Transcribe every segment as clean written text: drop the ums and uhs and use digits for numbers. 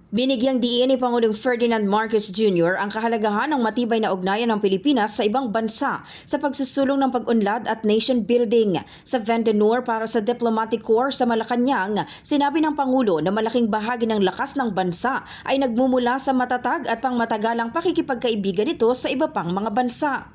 Binigyang diin ni Pangulong Ferdinand Marcos Jr. ang kahalagahan ng matibay na ugnayan ng Pilipinas sa ibang bansa sa pagsusulong ng pag-unlad at nation building. Sa Vendanur para sa Diplomatic Corps sa Malacanang, sinabi ng Pangulo na malaking bahagi ng lakas ng bansa ay nagmumula sa matatag at pangmatagalang pakikipagkaibigan nito sa iba pang mga bansa.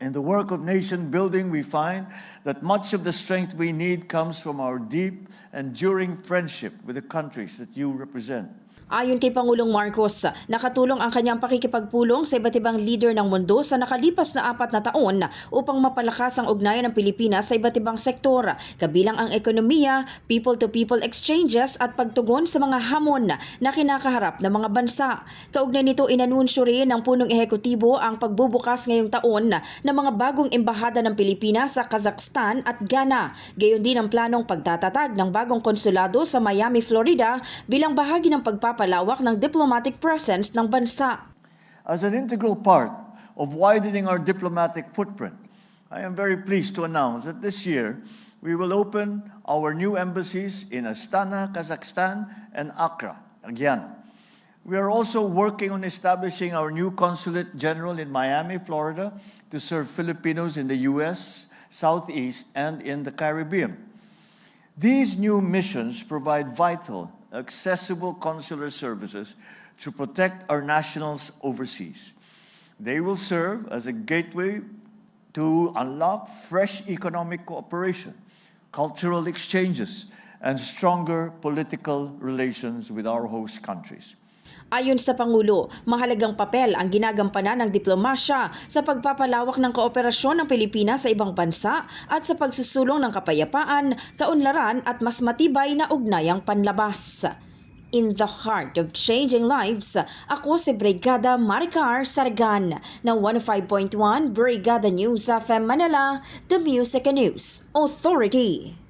In the work of nation building, we find that much of the strength we need comes from our deep, enduring friendship with the countries that you represent. Ayon kay Pangulong Marcos, nakatulong ang kanyang pakikipagpulong sa iba't ibang leader ng mundo sa nakalipas na 4 na taon upang mapalakas ang ugnayan ng Pilipinas sa iba't ibang sektor, kabilang ang ekonomiya, people-to-people exchanges at pagtugon sa mga hamon na kinakaharap ng mga bansa. Kaugnay nito, inanunsyo rin ng punong ehekutibo ang pagbubukas ngayong taon ng mga bagong embahada ng Pilipinas sa Kazakhstan at Ghana. Gayon din ang planong pagtatatag ng bagong konsulado sa Miami, Florida bilang bahagi ng pagpapalawak ng diplomatic presence ng bansa. As an integral part of widening our diplomatic footprint, I am very pleased to announce that this year we will open our new embassies in Astana, Kazakhstan, and Accra, Guyana. We are also working on establishing our new consulate general in Miami, Florida, to serve Filipinos in the U.S., Southeast, and in the Caribbean. These new missions provide vital, accessible consular services to protect our nationals overseas. They will serve as a gateway to unlock fresh economic cooperation, cultural exchanges, and stronger political relations with our host countries. Ayon sa Pangulo, mahalagang papel ang ginagampanan ng diplomasya sa pagpapalawak ng kooperasyon ng Pilipinas sa ibang bansa at sa pagsusulong ng kapayapaan, kaunlaran at mas matibay na ugnayang panlabas. In the heart of changing lives, ako si Brigada Maricar Sargan ng 105.1 Brigada News FM Manila, The Music and News Authority.